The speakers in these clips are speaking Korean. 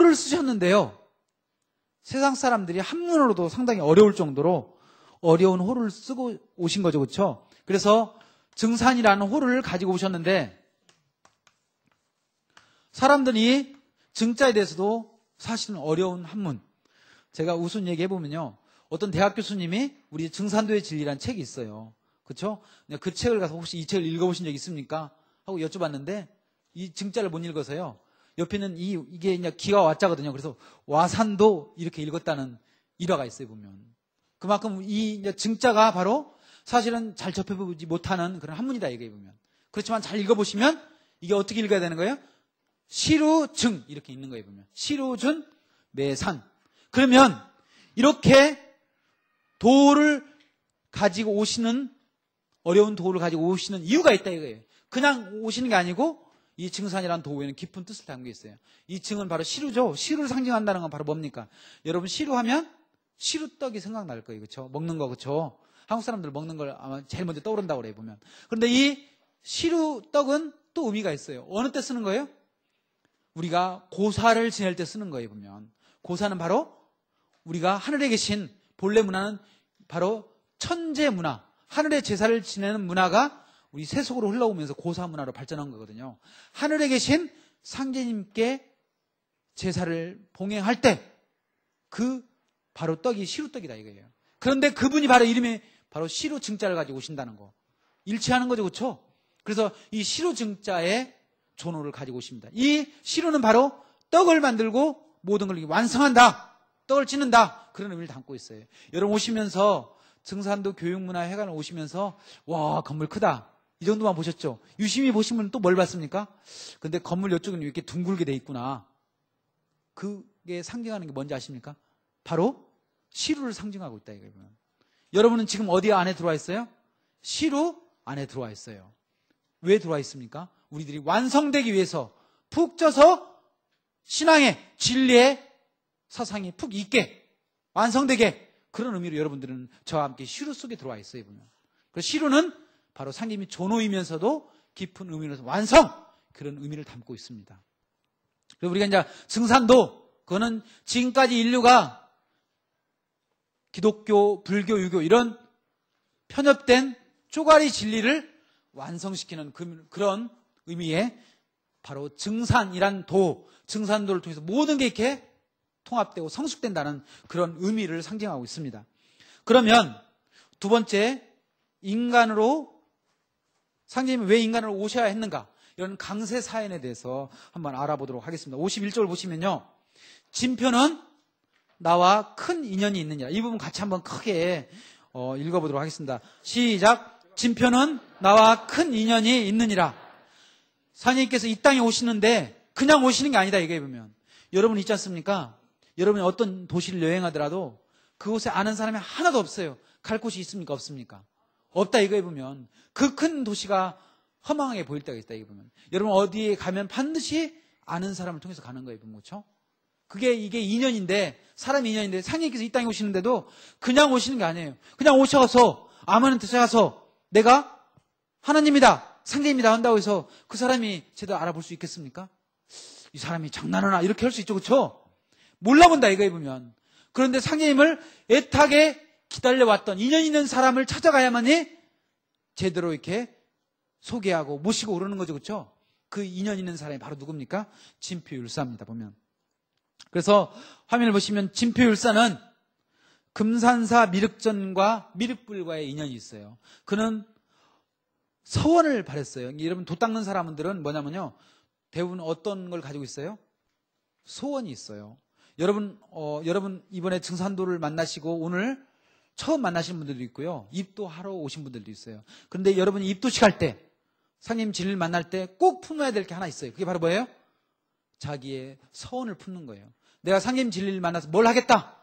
호를 쓰셨는데요. 세상 사람들이 한문으로도 상당히 어려울 정도로 어려운 호를 쓰고 오신 거죠. 그렇죠? 그래서 증산이라는 호를 가지고 오셨는데 사람들이 증자에 대해서도 사실은 어려운 한문. 제가 우스운 얘기 해보면요. 어떤 대학 교수님이 우리 증산도의 진리라는 책이 있어요. 그렇죠? 그 책을 가서 혹시 이 책을 읽어보신 적 있습니까? 하고 여쭤봤는데 이 증자를 못 읽어서요. 옆에는 이게 그냥 기와 와자거든요. 그래서 와산도 이렇게 읽었다는 일화가 있어요. 보면. 그만큼 이 증자가 바로 사실은 잘 접해보지 못하는 그런 한문이다. 이게 보면. 그렇지만 잘 읽어보시면 이게 어떻게 읽어야 되는 거예요? 시루증 이렇게 있는 거예요. 보면. 시루준 매산. 그러면 이렇게 도를 가지고 오시는 어려운 도를 가지고 오시는 이유가 있다 이거예요. 그냥 오시는 게 아니고 이 증산이라는 도에는 깊은 뜻을 담고 있어요. 이 증은 바로 시루죠. 시루를 상징한다는 건 바로 뭡니까? 여러분 시루하면 시루떡이 생각날 거예요. 그렇죠? 먹는 거 그렇죠? 한국 사람들 먹는 걸 아마 제일 먼저 떠오른다고 그래요. 보면. 그런데 이 시루떡은 또 의미가 있어요. 어느 때 쓰는 거예요? 우리가 고사를 지낼 때 쓰는 거예요. 보면. 고사는 바로 우리가 하늘에 계신 본래 문화는 바로 천재 문화, 하늘의 제사를 지내는 문화가 우리 세속으로 흘러오면서 고사 문화로 발전한 거거든요. 하늘에 계신 상제님께 제사를 봉행할 때 그 바로 떡이 시루떡이다 이거예요. 그런데 그분이 바로 이름이 바로 시루 증자를 가지고 오신다는 거. 일치하는 거죠. 그렇죠? 그래서 이 시루 증자의 존호를 가지고 오십니다. 이 시루는 바로 떡을 만들고 모든 걸 완성한다. 떡을 찢는다. 그런 의미를 담고 있어요. 여러분 오시면서 증산도 교육문화회관을 오시면서 와 건물 크다. 이 정도만 보셨죠? 유심히 보시면 또 뭘 봤습니까? 근데 건물 이쪽은 이렇게 둥글게 돼 있구나. 그게 상징하는 게 뭔지 아십니까? 바로 시루를 상징하고 있다 이거예요. 여러분은 지금 어디 안에 들어와 있어요? 시루 안에 들어와 있어요. 왜 들어와 있습니까? 우리들이 완성되기 위해서 푹 쪄서 신앙의 진리의 사상이 푹 있게 완성되게 그런 의미로 여러분들은 저와 함께 시루 속에 들어와 있어요. 보면. 그래서 시루는 바로 상임이 존호이면서도 깊은 의미로서 완성 그런 의미를 담고 있습니다. 그리고 우리가 이제 증산도 그거는 지금까지 인류가 기독교, 불교, 유교 이런 편협된 쪼가리 진리를 완성시키는 그런 의미의 바로 증산이란 도, 증산도를 통해서 모든 게 이렇게 통합되고 성숙된다는 그런 의미를 상징하고 있습니다. 그러면 두 번째, 인간으로 상제님이 왜 인간으로 오셔야 했는가? 이런 강세 사연에 대해서 한번 알아보도록 하겠습니다. 51절 보시면요. 진표는 나와 큰 인연이 있느냐. 이 부분 같이 한번 크게 읽어보도록 하겠습니다. 시작. 진표는 나와 큰 인연이 있느니라. 상제님께서 이 땅에 오시는데 그냥 오시는 게 아니다. 이게 보면. 여러분 있지 않습니까? 여러분이 어떤 도시를 여행하더라도 그곳에 아는 사람이 하나도 없어요. 갈 곳이 있습니까? 없습니까? 없다 이거에 보면 그 큰 도시가 허망하게 보일 때가 있다 이게 보면 여러분 어디에 가면 반드시 아는 사람을 통해서 가는 거예요. 그렇죠? 이게 인연인데 사람 인연인데 상님께서 이 땅에 오시는데도 그냥 오시는 게 아니에요. 그냥 오셔서 아무한테 찾아가서 내가 하나님이다 상제입니다 한다고 해서 그 사람이 제대로 알아볼 수 있겠습니까? 이 사람이 장난하나 이렇게 할 수 있죠. 그렇죠? 몰라본다 이거에 보면. 그런데 상제님을 애타게 기다려왔던 인연 있는 사람을 찾아가야만이 제대로 이렇게 소개하고 모시고 오르는 거죠. 그렇죠? 그 인연 있는 사람이 바로 누굽니까? 진표율사입니다. 보면. 그래서 화면을 보시면 진표율사는 금산사 미륵전과 미륵불과의 인연이 있어요. 그는 서원을 바랬어요. 여러분 도 닦는 사람들은 뭐냐면요. 대부분 어떤 걸 가지고 있어요? 소원이 있어요. 여러분 이번에 증산도를 만나시고 오늘 처음 만나시는 분들도 있고요. 입도하러 오신 분들도 있어요. 그런데 여러분이 입도식 할 때 상님 진리를 만날 때 꼭 품어야 될 게 하나 있어요. 그게 바로 뭐예요? 자기의 서원을 품는 거예요. 내가 상님 진리를 만나서 뭘 하겠다.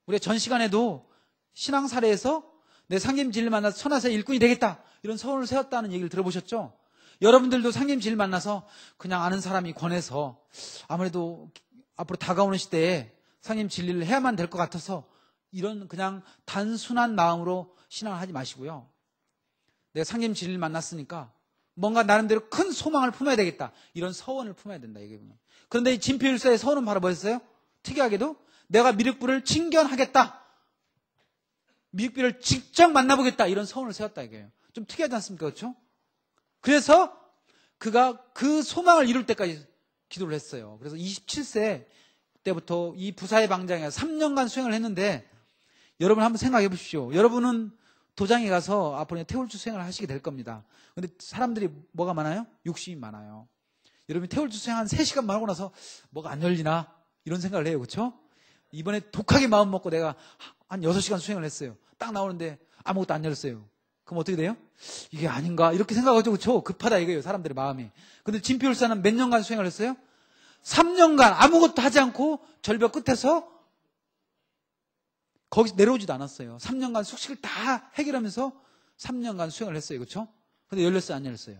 우리가 전 시간에도 신앙 사례에서 내 상님 진리를 만나서 천하세 일꾼이 되겠다. 이런 서원을 세웠다는 얘기를 들어보셨죠? 여러분들도 상님 진리를 만나서 그냥 아는 사람이 권해서 아무래도 앞으로 다가오는 시대에 상님 진리를 해야만 될 것 같아서 이런 그냥 단순한 마음으로 신앙을 하지 마시고요. 내가 상님 진리를 만났으니까 뭔가 나름대로 큰 소망을 품어야 되겠다. 이런 서원을 품어야 된다. 이게 보면. 그런데 이 진필사의 서원은 바로 뭐였어요? 특이하게도 내가 미륵부를 칭견하겠다. 미륵부를 직접 만나보겠다. 이런 서원을 세웠다 이게요. 좀 특이하지 않습니까? 그렇죠? 그래서 그가 그 소망을 이룰 때까지 기도를 했어요. 그래서 27세 때부터 이 부사의 방장에 3년간 수행을 했는데 여러분 한번 생각해 보십시오. 여러분은 도장에 가서 앞으로 태울주 수행을 하시게 될 겁니다. 근데 사람들이 뭐가 많아요? 욕심이 많아요. 여러분이 태울주 수행 한 3시간만 하고 나서 뭐가 안 열리나? 이런 생각을 해요. 그렇죠? 이번에 독하게 마음 먹고 내가 한 6시간 수행을 했어요. 딱 나오는데 아무것도 안 열렸어요. 그럼 어떻게 돼요? 이게 아닌가? 이렇게 생각하죠. 그렇죠? 급하다 이거예요. 사람들의 마음이. 근데 진피율사는 몇 년간 수행을 했어요? 3년간 아무것도 하지 않고 절벽 끝에서 거기서 내려오지도 않았어요. 3년간 숙식을 다 해결하면서 3년간 수행을 했어요. 그렇죠? 근데 열렸어요? 안 열렸어요?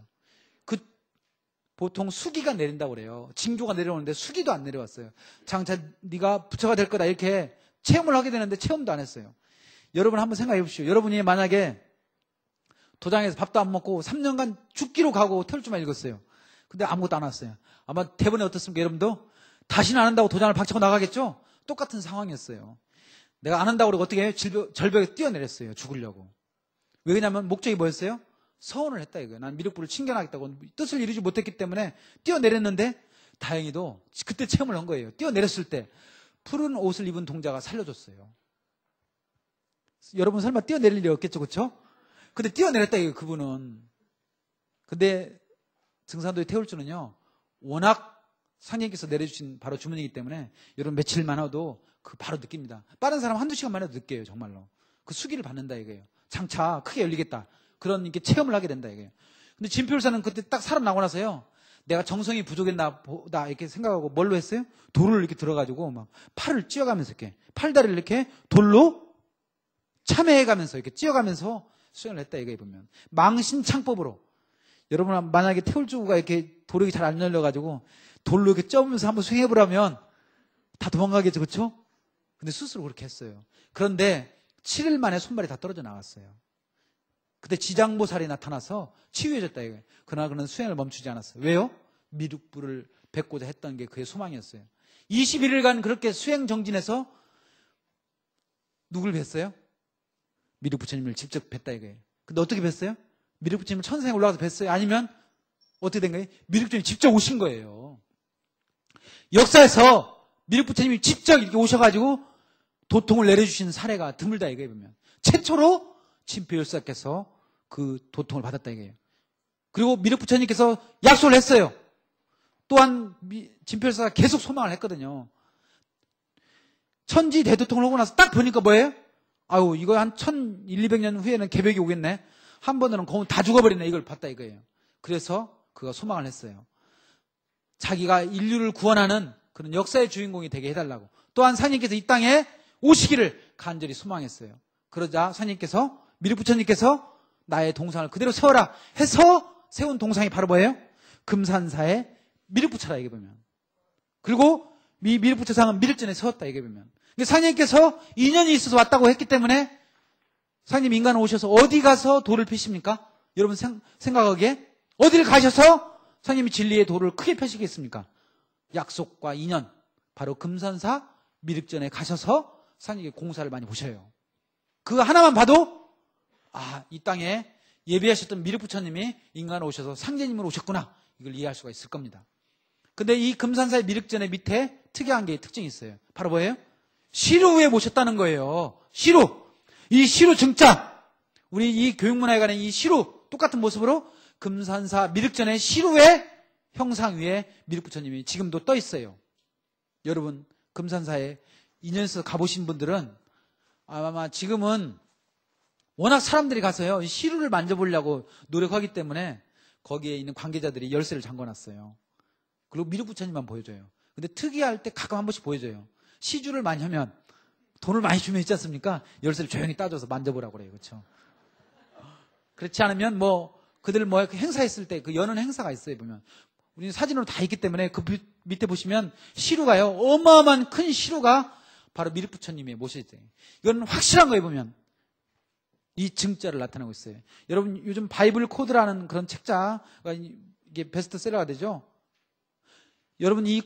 보통 수기가 내린다고 그래요. 징조가 내려오는데 수기도 안 내려왔어요. 장차 네가 부처가 될 거다 이렇게 체험을 하게 되는데 체험도 안 했어요. 여러분 한번 생각해 보십시오. 여러분이 만약에 도장에서 밥도 안 먹고 3년간 죽기로 가고 태울주만 읽었어요. 근데 아무것도 안 왔어요. 아마 대본에 어떻습니까? 여러분도 다시는 안 한다고 도장을 박차고 나가겠죠? 똑같은 상황이었어요. 내가 안 한다고 그러고 어떻게 해요? 절벽에 뛰어내렸어요. 죽으려고. 왜냐면 목적이 뭐였어요? 서원을 했다 이거예요. 난 미륵부를 칭견하겠다고 뜻을 이루지 못했기 때문에 뛰어내렸는데 다행히도 그때 체험을 한 거예요. 뛰어내렸을 때 푸른 옷을 입은 동자가 살려줬어요. 여러분 설마 뛰어내릴 일 없겠죠? 그렇죠? 근데 뛰어내렸다 이거예요. 그분은. 근데 증산도의 태울주는요. 워낙 상님께서 내려주신 바로 주문이기 때문에 여러분 며칠만 해도 그 바로 느낍니다. 빠른 사람 한두 시간만 해도 느껴요. 정말로. 그 수기를 받는다 이거예요. 장차 크게 열리겠다. 그런 이렇게 체험을 하게 된다 이거예요. 근데 진표율사는 그때 딱 살아나고 나서요. 내가 정성이 부족했나 보다 이렇게 생각하고 뭘로 했어요? 돌을 이렇게 들어가지고 막 팔을 찧어가면서 이렇게 팔다리를 이렇게 돌로 참회해가면서 이렇게 찧어가면서 수행을 했다 이거예요. 보면 망신창법으로 여러분 만약에 태울주가 이렇게 도력이 잘 안 열려가지고 돌로 이렇게 쪄면서 한번 수행해보라면 다 도망가겠죠. 그렇죠? 근데 스스로 그렇게 했어요. 그런데 7일 만에 손발이 다 떨어져 나왔어요. 그때 지장보살이 나타나서 치유해졌다 이거예요. 그러나 그는 수행을 멈추지 않았어요. 왜요? 미륵부를 뵙고자 했던 게 그의 소망이었어요. 21일간 그렇게 수행 정진해서 누굴 뵀어요? 미륵부처님을 직접 뵀다 이거예요. 근데 어떻게 뵀어요? 미륵부처님을 천상에 올라가서 뵀어요? 아니면 어떻게 된 거예요? 미륵부처님이 직접 오신 거예요. 역사에서 미륵부처님이 직접 이렇게 오셔가지고 도통을 내려주신 사례가 드물다 이거예요. 보면 최초로 진표율사께서 그 도통을 받았다 이거예요. 그리고 미륵부처님께서 약속을 했어요. 또한 진표율사가 계속 소망을 했거든요. 천지 대도통을 하고 나서 딱 보니까 뭐예요? 아유 이거 한 1200년 후에는 개벽이 오겠네. 한 번으로는 거의 다 죽어버리네. 이걸 봤다 이거예요. 그래서 그가 소망을 했어요. 자기가 인류를 구원하는 그런 역사의 주인공이 되게 해달라고. 또한 사님께서 이 땅에 오시기를 간절히 소망했어요. 그러자 사님께서 미륵부처님께서 나의 동상을 그대로 세워라 해서 세운 동상이 바로 뭐예요? 금산사의 미륵부처라 이게 보면. 그리고 미륵부처상은 미륵전에 세웠다 이게 보면. 사님께서 인연이 있어서 왔다고 했기 때문에 사님 인간 오셔서 어디 가서 돌을 피십니까? 여러분 생각하기에 어디를 가셔서 사님이 진리의 돌을 크게 펴시겠습니까? 약속과 인연 바로 금산사 미륵전에 가셔서 사님께 공사를 많이 보셔요. 그거 하나만 봐도 이 땅에 예비하셨던 미륵부처님이 인간으로 오셔서 상제님으로 오셨구나 이걸 이해할 수가 있을 겁니다. 근데 이 금산사의 미륵전의 밑에 특이한 게 특징이 있어요. 바로 뭐예요? 시루에 모셨다는 거예요. 시루. 이 시루 증자. 우리 이 교육문화에 관한 이 시루 똑같은 모습으로 금산사 미륵전의 시루의 형상 위에 미륵부처님이 지금도 떠 있어요. 여러분 금산사에 인연에서 가보신 분들은 아마 지금은 워낙 사람들이 가서요 이 시루를 만져보려고 노력하기 때문에 거기에 있는 관계자들이 열쇠를 잠궈놨어요. 그리고 미륵부처님만 보여줘요. 근데 특이할 때 가끔 한 번씩 보여줘요. 시주를 많이 하면 돈을 많이 주면 있지 않습니까? 열쇠를 조용히 따줘서 만져보라고 그래요. 그렇죠? 그렇지 않으면 그들 행사했을 때 그 여는 행사가 있어요. 보면 우리는 사진으로 다 있기 때문에 그 밑에 보시면 시루가요 어마어마한 큰 시루가 바로 미륵부처님의 모시죠. 이건 확실한 거예요. 보면 이 증자를 나타내고 있어요. 여러분 요즘 바이블 코드라는 그런 책자가 이게 베스트셀러가 되죠. 여러분 이